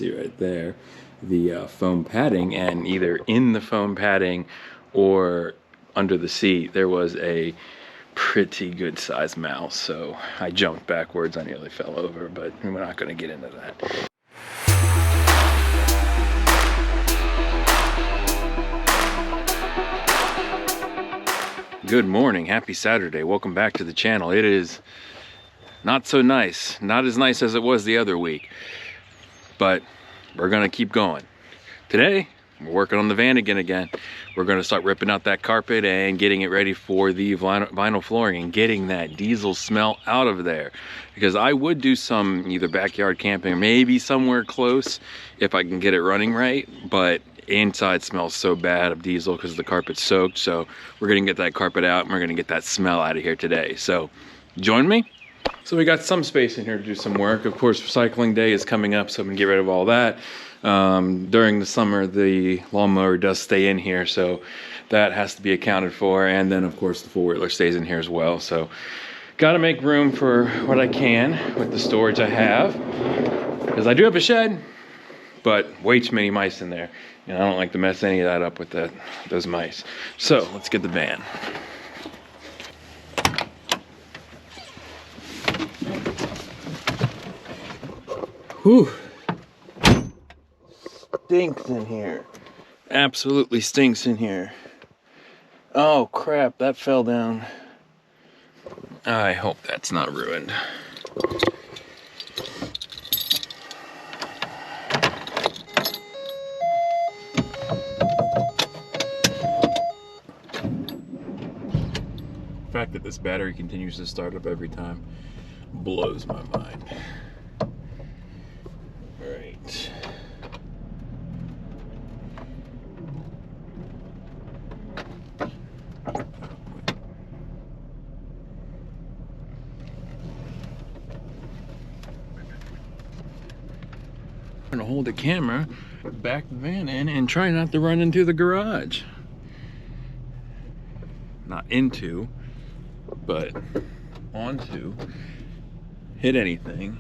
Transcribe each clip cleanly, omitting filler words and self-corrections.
see right there, the foam padding, and either in the foam padding or under the seat there was a pretty good sized mouse. So I jumped backwards, I nearly fell over, but we're not going to get into that. Good morning, happy Saturday, welcome back to the channel. It is not so nice, not as nice as it was the other week, but we're gonna keep going. Today, we're working on the Vanagon again. We're gonna start ripping out that carpet and getting it ready for the vinyl flooring and getting that diesel smell out of there. Because I would do some either backyard camping or maybe somewhere close if I can get it running right, but inside smells so bad of diesel because the carpet's soaked. So we're gonna get that carpet out and we're gonna get that smell out of here today. So join me. So we got some space in here to do some work. Of course, recycling day is coming up, so I'm gonna get rid of all that. During the summer, the lawnmower does stay in here, so that has to be accounted for. And then of course the four-wheeler stays in here as well. So gotta make room for what I can with the storage I have, because I do have a shed, but way too many mice in there. And I don't like to mess any of that up with those mice. So let's get the van. Whew. Stinks in here. Absolutely stinks in here. Oh crap, that fell down. I hope that's not ruined. The fact that this battery continues to start up every time blows my mind. All right. I'm gonna hold the camera, back the van in, and try not to run into the garage. Not into, but onto, hit anything,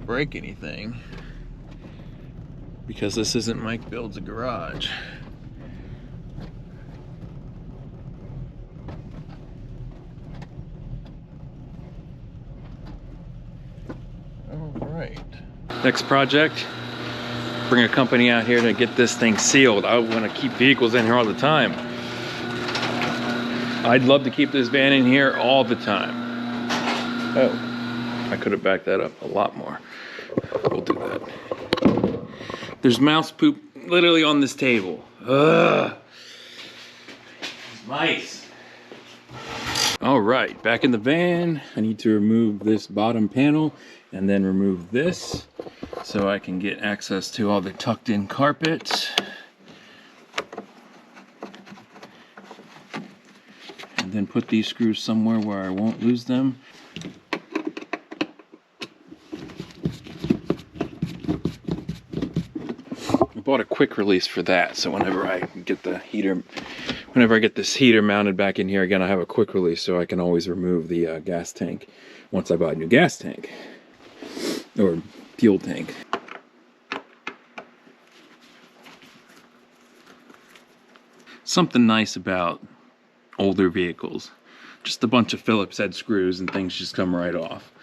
break anything, because this isn't Mike Builds a Garage. All right. Next project, bring a company out here to get this thing sealed. I want to keep vehicles in here all the time. I'd love to keep this van in here all the time. Oh, I could have backed that up a lot more. We'll do that. There's mouse poop literally on this table. Ugh. Mice. All right, back in the van. I need to remove this bottom panel and then remove this so I can get access to all the tucked in carpet. And then put these screws somewhere where I won't lose them. I bought a quick release for that, so whenever I get this heater mounted back in here again, I have a quick release so I can always remove the gas tank once I buy a new gas tank or fuel tank. Something nice about older vehicles, just a bunch of Phillips head screws and things just come right off.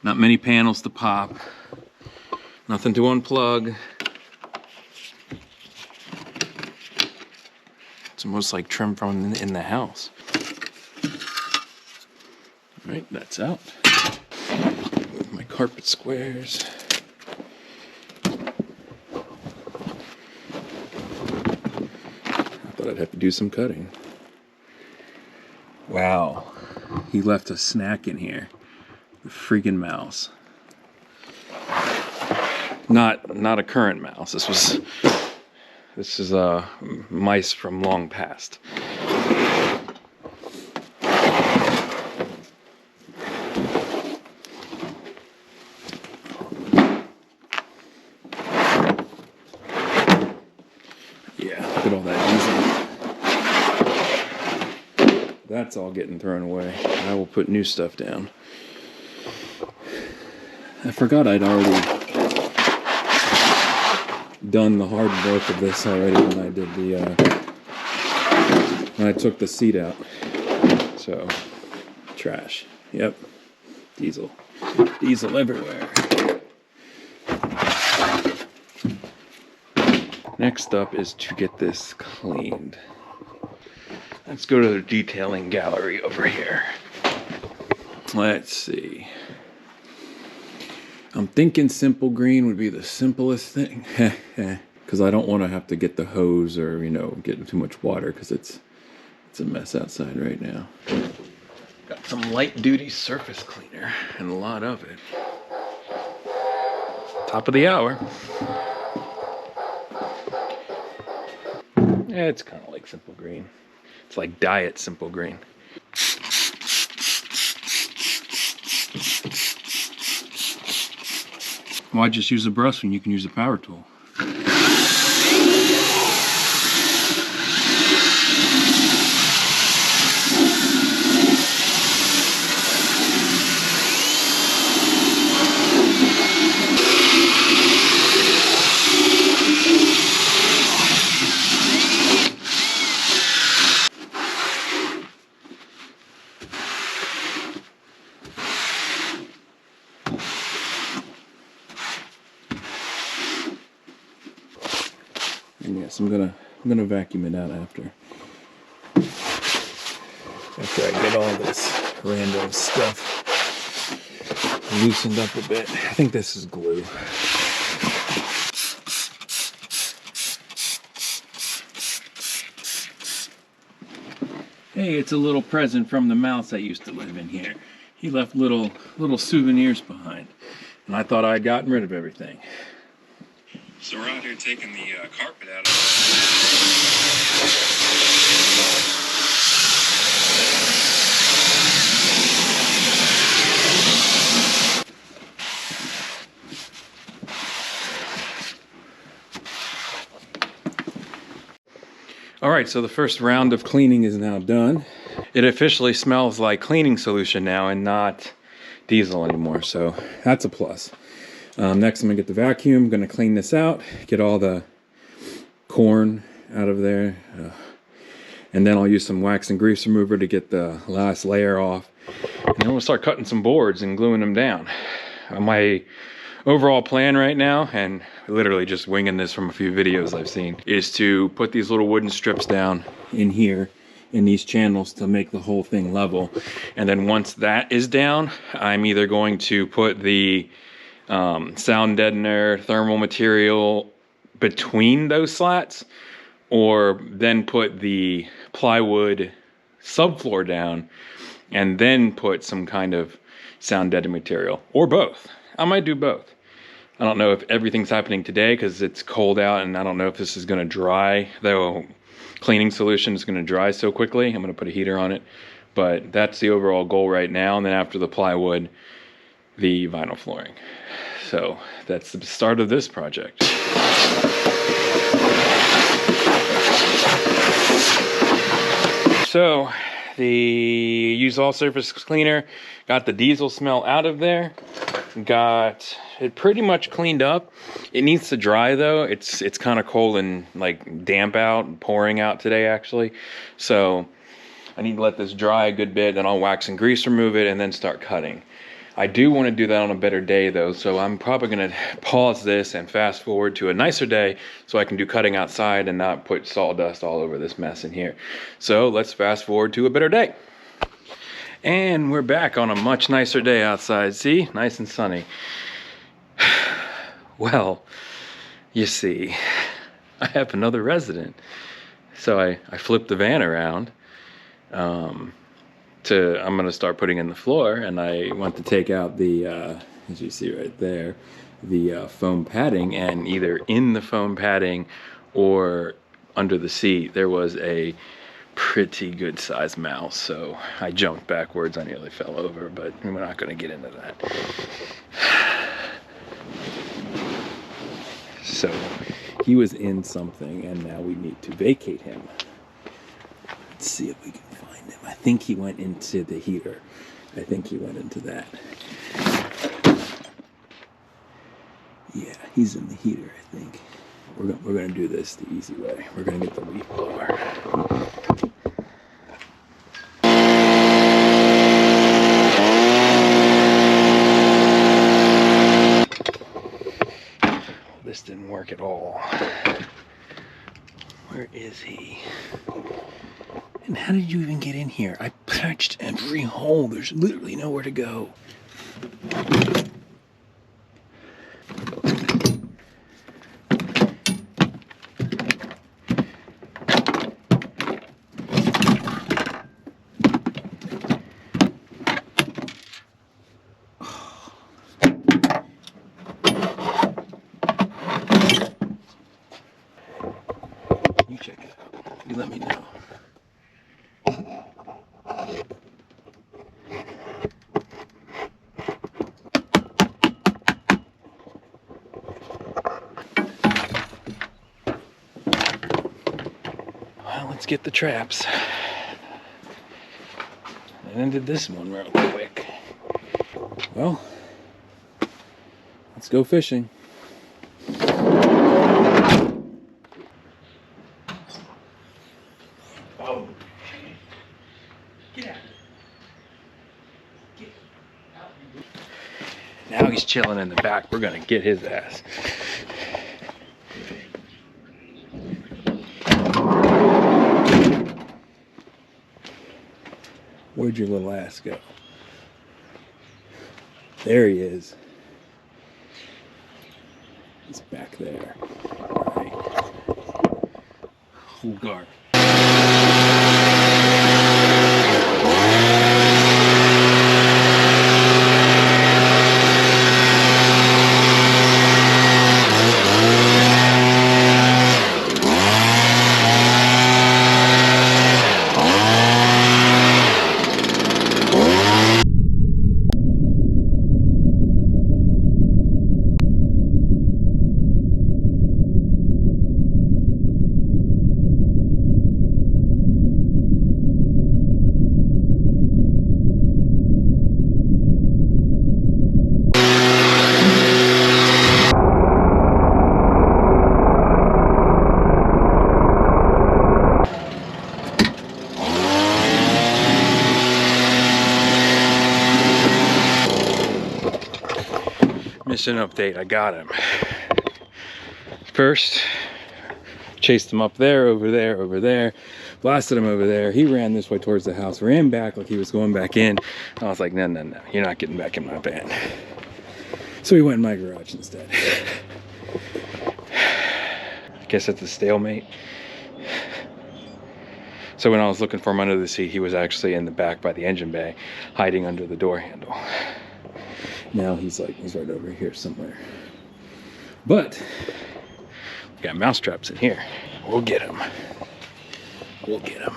Not many panels to pop, nothing to unplug. It's almost like trim from in the house. All right, that's out. Move my carpet squares. I'd have to do some cutting. Wow, he left a snack in here. The freaking mouse. Not a current mouse. This is mice from long past. Yeah, look at all that diesel. That's all getting thrown away. I will put new stuff down. I forgot I'd already done the hard work of this already when I did the, when I took the seat out. So, trash. Yep. Diesel. Diesel everywhere. Next up is to get this cleaned. Let's go to the detailing gallery over here. Let's see. I'm thinking simple green would be the simplest thing. Because I don't want to have to get the hose or, you know, get too much water because it's a mess outside right now. Got some light duty surface cleaner and a lot of it. Top of the hour. Yeah, it's kind of like simple green. It's like diet simple green. Why just use a brush when you can use a power tool? And yes, I'm gonna vacuum it out after I get all this random stuff loosened up a bit. I think this is glue. Hey, it's a little present from the mouse that used to live in here. He left little souvenirs behind, and I thought I'd gotten rid of everything. So we're out here taking the carpet out of All right, so the first round of cleaning is now done. It officially smells like cleaning solution now and not diesel anymore, so that's a plus. Next, I'm gonna get the vacuum, gonna clean this out, get all the corn out of there, and then I'll use some wax and grease remover to get the last layer off. And then we'll start cutting some boards and gluing them down. My overall plan right now, and literally just winging this from a few videos I've seen, is to put these little wooden strips down in here in these channels to make the whole thing level. And then once that is down, I'm either going to put the sound deadener thermal material between those slats, or then put the plywood subfloor down and then put some kind of sound deadening material, or both. I might do both. I don't know if everything's happening today because it's cold out, and I don't know if this is going to dry, though cleaning solution is going to dry so quickly. I'm going to put a heater on it, but that's the overall goal right now. And then after the plywood, the vinyl flooring. So that's the start of this project. So the use all surface cleaner got the diesel smell out of there, got it pretty much cleaned up. It needs to dry though. It's kind of cold and like damp out and pouring out today actually, so I need to let this dry a good bit, then I'll wax and grease remove it and then start cutting. I do want to do that on a better day though, so I'm probably going to pause this and fast forward to a nicer day so I can do cutting outside and not put sawdust all over this mess in here. So let's fast forward to a better day. And we're back on a much nicer day outside. See? Nice and sunny. Well, you see, I have another resident. So I flipped the van around. I'm going to start putting in the floor, and I want to take out the, as you see right there, the foam padding, and either in the foam padding or under the seat, there was a pretty good sized mouse. So I jumped backwards, I nearly fell over, but we're not going to get into that. So he was in something, and now we need to vacate him. Let's see if we can find him. I think he went into the heater. I think he went into that. He's in the heater, I think. We're gonna do this the easy way. We're gonna get the leaf blower. This didn't work at all. Where is he? And how did you even get in here? I touched every hole. There's literally nowhere to go. You check it out. You let me know. Well, let's get the traps. I ended this one real quick. Well, let's go fishing. Oh. Get out. Get out. Now he's chilling in the back. We're gonna get his ass. Where'd your little ass go? There he is. He's back there. All right. Full guard. Mission update, I got him. First, chased him up there, over there, over there, blasted him over there. He ran this way towards the house, ran back like he was going back in. I was like, no, no, no, you're not getting back in my van. So he went in my garage instead. I guess it's a stalemate. So when I was looking for him under the seat, he was actually in the back by the engine bay, hiding under the door handle. Now he's right over here somewhere. But we got mouse traps in here. We'll get him. We'll get him.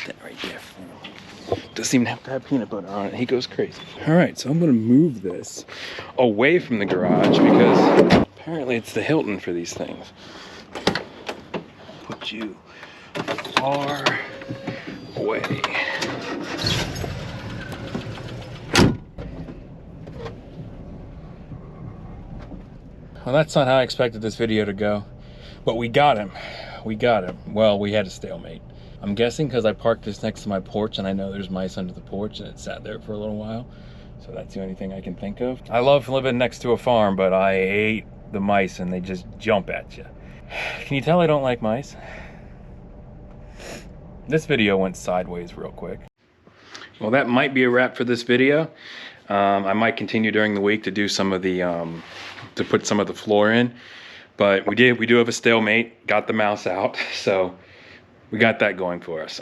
That right there. Doesn't even have to have peanut butter on it. He goes crazy. All right, so I'm gonna move this away from the garage because apparently it's the Hilton for these things. Put you far away. Well, that's not how I expected this video to go, but we got him. We got him. Well, we had a stalemate. I'm guessing because I parked this next to my porch and I know there's mice under the porch and it sat there for a little while. So that's the only thing I can think of. I love living next to a farm, but I hate the mice and they just jump at you. Can you tell I don't like mice? This video went sideways real quick. Well, that might be a wrap for this video. I might continue during the week to do some of the, to put some of the floor in. But we do have a stalemate, got the mouse out, so we got that going for us.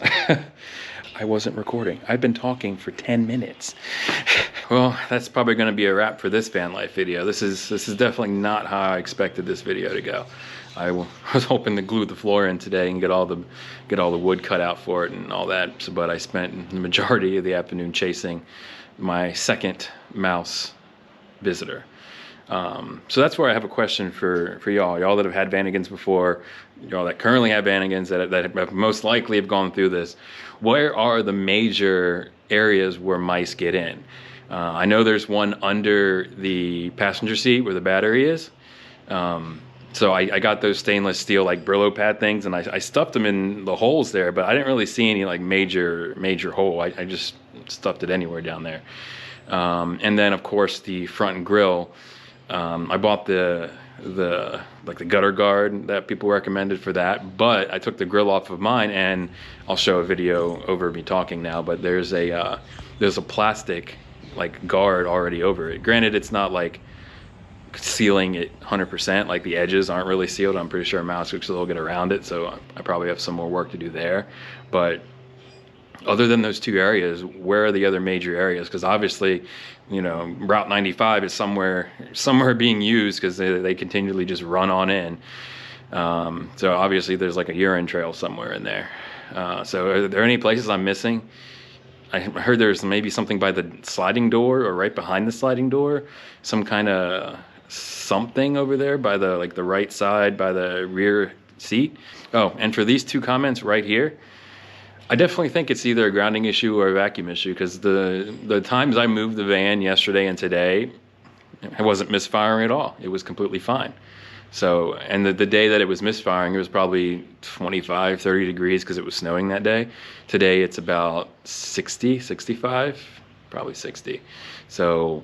I wasn't recording. I've been talking for 10 minutes. Well, that's probably gonna be a wrap for this van life video. This is definitely not how I expected this video to go. I was hoping to glue the floor in today and get all the wood cut out for it and all that, so, but I spent the majority of the afternoon chasing my second mouse visitor. So that's where I have a question for y'all that have had Vanagons before, y'all that currently have Vanagons that have most likely have gone through this. Where are the major areas where mice get in? I know there's one under the passenger seat where the battery is. So I got those stainless steel like Brillo pad things, and I stuffed them in the holes there, but I didn't really see any like major hole. I just stuffed it anywhere down there. And then of course the front grille, I bought the gutter guard that people recommended for that, but I took the grill off of mine, and I'll show a video over me talking now, but there's a plastic like guard already over it. Granted, it's not like sealing it 100%, like the edges aren't really sealed. I'm pretty sure a mouse could still get around it, so I probably have some more work to do there. But other than those two areas, where are the other major areas? Because obviously, you know, Route 95 is somewhere being used, because they continually just run on in. So obviously there's like a urine trail somewhere in there. So are there any places I'm missing? I heard there's maybe something by the sliding door or right behind the sliding door, some kind of something over there by the like the right side by the rear seat. Oh, and for these two comments right here, I definitely think it's either a grounding issue or a vacuum issue, because the times I moved the van yesterday and today, it wasn't misfiring at all. It was completely fine. So, and the day that it was misfiring, it was probably 25, 30 degrees because it was snowing that day. Today it's about 60, 65, probably 60. So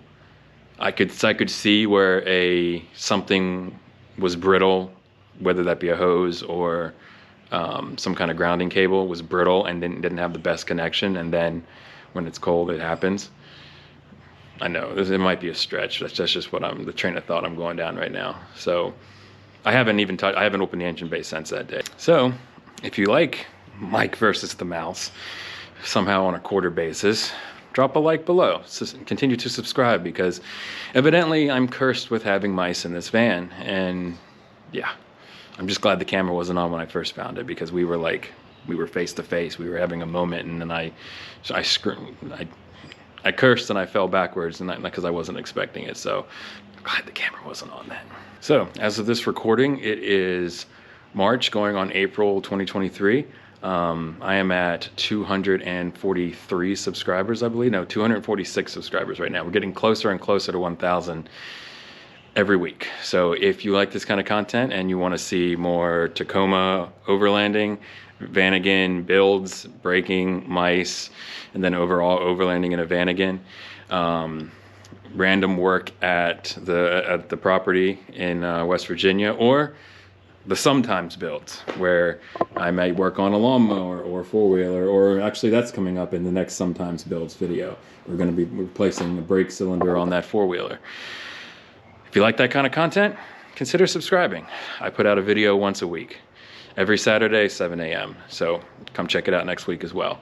I could see where something was brittle, whether that be a hose or some kind of grounding cable was brittle and didn't have the best connection. And then when it's cold, it happens. I know it might be a stretch. That's just the train of thought I'm going down right now. So I haven't opened the engine bay since that day. So if you like Mike versus the mouse somehow on a quarter basis, drop a like below. Continue to subscribe, because evidently I'm cursed with having mice in this van. And yeah, I'm just glad the camera wasn't on when I first found it, because we were face to face. We were having a moment, and then I cursed and I fell backwards, and because I wasn't expecting it. So glad the camera wasn't on then. So as of this recording, it is March going on April 2023. I am at 243 subscribers, I believe. No, 246 subscribers right now. We're getting closer and closer to 1,000 every week. So if you like this kind of content and you want to see more Tacoma overlanding, Vanagon builds, braking, mice, and then overall overlanding in a Vanagon, random work at the property in West Virginia, or the sometimes builds where I might work on a lawnmower or a four-wheeler, or actually that's coming up in the next sometimes builds video. We're going to be replacing the brake cylinder on that four-wheeler. If you like that kind of content, consider subscribing. I put out a video once a week, every Saturday, 7 a.m. So come check it out next week as well.